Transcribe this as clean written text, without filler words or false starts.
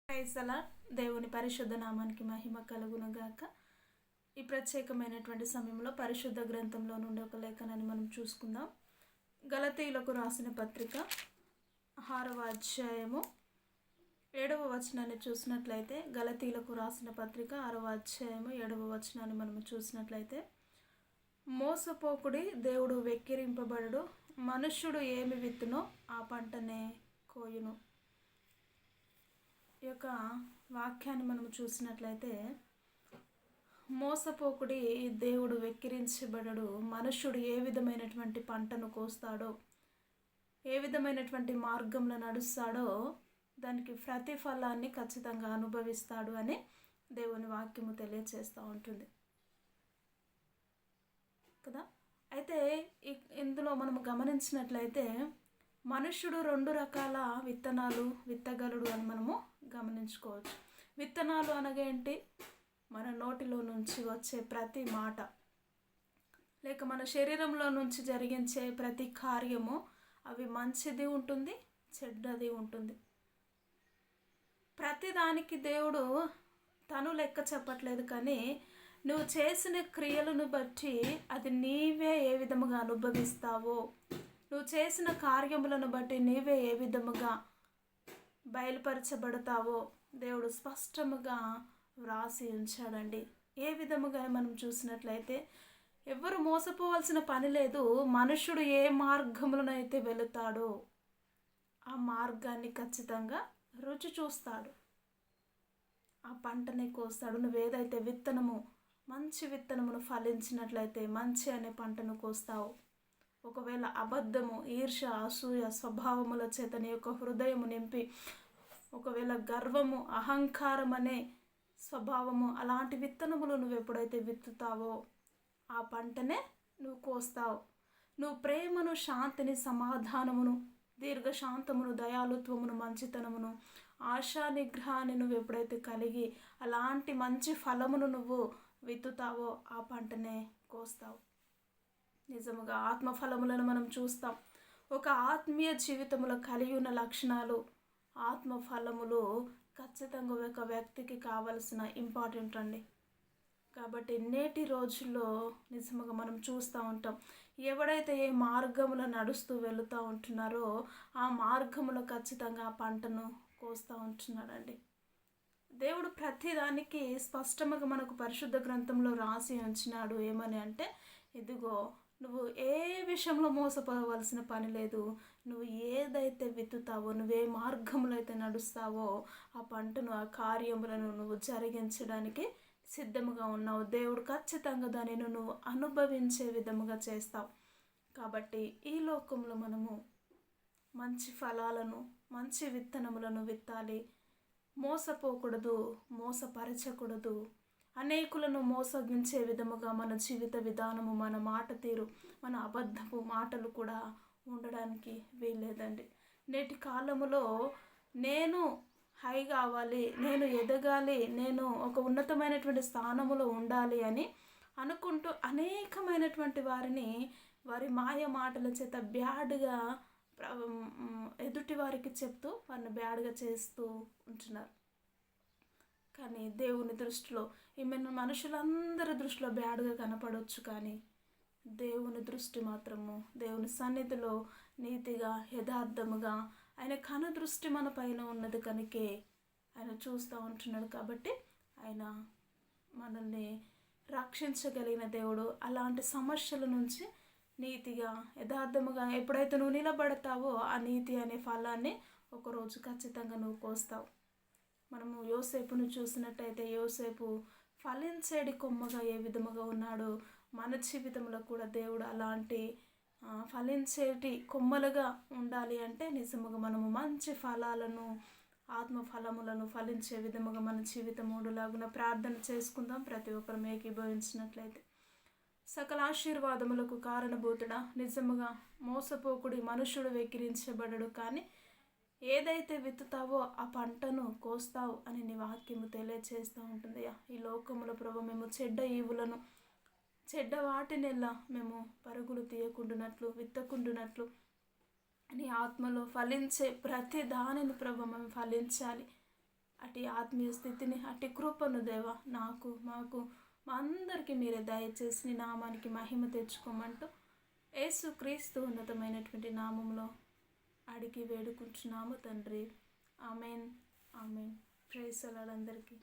Praise the lord. దేవుని పరిశుద్ధ నామానికి మహిమ కలుగునుగాక. ఈ ప్రత్యేకమైనటువంటి సమయంలో పరిశుద్ధ గ్రంథంలో నుండి ఒక లేఖనాన్ని మనం చూసుకుందాం. గలతీయులకు రాసిన పత్రిక 6వ అధ్యాయము 7వ వచనాన్ని చూసినట్లయితే, గలతీయులకు రాసిన పత్రిక 6వ అధ్యాయము 7వ వచనాన్ని మనం చూసినట్లయితే, మోసపోకుడి, దేవుడు వెక్కిరింపబడడు, మనుష్యుడు ఏమి విత్తునో ఆ పంటనే కోయును. ఈ యొక్క వాక్యాన్ని మనం చూసినట్లయితే, మోసపోకుడి, దేవుడు వెక్కిరించబడడు, మనుష్యుడు ఏ విధమైనటువంటి పంటను కోస్తాడో, ఏ విధమైనటువంటి మార్గంలో నడుస్తాడో దానికి ప్రతిఫలాన్ని ఖచ్చితంగా అనుభవిస్తాడు అని దేవుని వాక్యము తెలియచేస్తూ ఉంటుంది కదా. అయితే ఇందులో మనము గమనించినట్లయితే, మనుష్యుడు 2 రకాల విత్తనాలు విత్తగలడు అని మనము గమనించుకోవచ్చు. విత్తనాలు అనగా ఏంటి? మన నోటిలో నుంచి వచ్చే ప్రతి మాట, లేక మన శరీరంలో నుంచి జరిగించే ప్రతి కార్యము, అవి మంచిది ఉంటుంది, చెడ్డది ఉంటుంది. ప్రతిదానికి దేవుడు తను లెక్క చెప్పట్లేదు, కానీ నువ్వు చేసిన క్రియలను బట్టి అది నీవే ఏ విధముగా అనుభవిస్తావో, నువ్వు చేసిన కార్యములను బట్టి నీవే ఏ విధముగా బయలుపరచబడతావో దేవుడు స్పష్టముగా వ్రాసి ఉంచాడండి. ఏ విధముగా మనం చూసినట్లయితే, ఎవరు మోసపోవాల్సిన పని లేదు. మనుషుడు ఏ మార్గములనైతే వెళుతాడో ఆ మార్గాన్ని ఖచ్చితంగా రుచి చూస్తాడు, ఆ పంటని కోస్తాడు. నువ్వేదైతే విత్తనము, మంచి విత్తనమును ఫలించినట్లయితే మంచి అనే పంటను కోస్తావు. ఒకవేళ అబద్ధము, ఈర్ష, అసూయ స్వభావముల చేత నీ యొక్క హృదయము నింపి, ఒకవేళ గర్వము, అహంకారం అనే స్వభావము, అలాంటి విత్తనములు నువ్వు ఎప్పుడైతే విత్తుతావో ఆ పంటనే నువ్వు కోస్తావు. నువ్వు ప్రేమను, శాంతిని, సమాధానమును, దీర్ఘశాంతమును, దయాలుత్వమును, మంచితనమును, ఆశా నిగ్రహాన్ని నువ్వు ఎప్పుడైతే కలిగి అలాంటి మంచి ఫలమును నువ్వు విత్తుతావో ఆ పంటనే కోస్తావు. నిజముగా ఆత్మఫలములను మనం చూస్తాం. ఒక ఆత్మీయ జీవితంలో కలిగి ఉన్న లక్షణాలు, ఆత్మఫలములు ఖచ్చితంగా ఒక వ్యక్తికి కావలసిన ఇంపార్టెంట్ అండి. కాబట్టి నేటి రోజుల్లో నిజముగా మనం చూస్తూ ఉంటాం, ఎవడైతే ఏ మార్గములో నడుస్తూ వెళుతూ ఉంటున్నారో ఆ మార్గములో ఖచ్చితంగా ఆ పంటను కోస్తూ ఉంటున్నాడండి. దేవుడు ప్రతిదానికి స్పష్టంగా మనకు పరిశుద్ధ గ్రంథంలో రాసి ఉంచినాడు. ఏమని అంటే, ఇదిగో నువ్వు ఏ విషయంలో మోసపోవలసిన పని లేదు. నువ్వు ఏదైతే విత్తుతావో, నువ్వే మార్గంలో అయితే నడుస్తావో ఆ పంటను, ఆ కార్యములను నువ్వు జరిగించడానికి సిద్ధముగా ఉన్నావు. దేవుడు ఖచ్చితంగా దానిని నువ్వు అనుభవించే విధముగా చేస్తావు. కాబట్టి ఈ లోకంలో మనము మంచి ఫలాలను, మంచి విత్తనములను విత్తాలి. మోసపోకూడదు, మోసపరచకూడదు. అనేకులను మోసగించే విధముగా మన జీవిత విధానము, మన మాట తీరు, మన అబద్ధపు మాటలు కూడా ఉండడానికి వీల్లేదండి. నేటి కాలములో నేను హై కావాలి, నేను ఎదగాలి, నేను ఒక ఉన్నతమైనటువంటి స్థానములో ఉండాలి అని అనుకుంటూ అనేకమైనటువంటి వారిని వారి మాయ మాటల చేత బ్యాడ్గా ఎదుటి వారికి చెప్తూ వారిని బ్యాడ్గా చేస్తూ ఉంటున్నారు. కానీ దేవుని దృష్టిలో ఈమెను మనుషులందరి దృష్టిలో బ్యాడ్గా కనపడవచ్చు, కానీ దేవుని దృష్టి మాత్రము, దేవుని సన్నిధిలో నీతిగా, యథార్థముగా, ఆయన కను దృష్టి మన పైన ఉన్నది కనుకే ఆయన చూస్తూ ఉంటున్నాడు. కాబట్టి ఆయన మనల్ని రక్షించగలిగిన దేవుడు. అలాంటి సమస్యల నుంచి నీతిగా, యథార్థముగా ఎప్పుడైతే నువ్వు నిలబడతావో ఆ నీతి అనే ఫలాన్ని ఒకరోజు ఖచ్చితంగా నువ్వు కోస్తావు. మనము యోసేపును చూసినట్టయితే, యోసేపు ఫలించేడి కొమ్మగా ఏ విధముగా ఉన్నాడో మన జీవితంలో కూడా దేవుడు అలాంటి ఫలించేటి కొమ్మలుగా ఉండాలి అంటే నిజముగా మనము మంచి ఫలాలను, ఆత్మ ఫలములను ఫలించే విధముగా మన జీవితం ఉండులాగున ప్రార్థన చేసుకుందాం. ప్రతి ఒక్కరు ఏకీభవించినట్లయితే, సకల ఆశీర్వాదములకు కారణభూతుడా, నిజముగా మోసపోకుడి, మనుషుడు వెక్కిరించబడడు, కానీ ఏదైతే విత్తుతావో ఆ పంటను కోస్తావు అని నీ వాక్యము తెలియచేస్తూ ఉంటుంది. ఈ లోకములో ప్రభు మేము చెడ్డ ఈవులను, చెడ్డ వాటినెల్లా మేము పరుగులు తీయకుండునట్లు, విత్తకుండునట్లు నీ ఆత్మలో ఫలించే ప్రతి దానిని ప్రభు మేము ఫలించాలి. అటు ఆత్మీయ స్థితిని, అటు కృపను దేవా నాకు, మాకు, మా అందరికీ మీరే దయచేసి నీ నామానికి మహిమ తెచ్చుకోమంటూ యేసుక్రీస్తు ఉన్నతమైనటువంటి నామంలో అడిగి వేడుకుంటున్నాము తండ్రి. ఆమెన్. ఆమెన్. ప్రైజ్ అలాడ్ అందరికీ.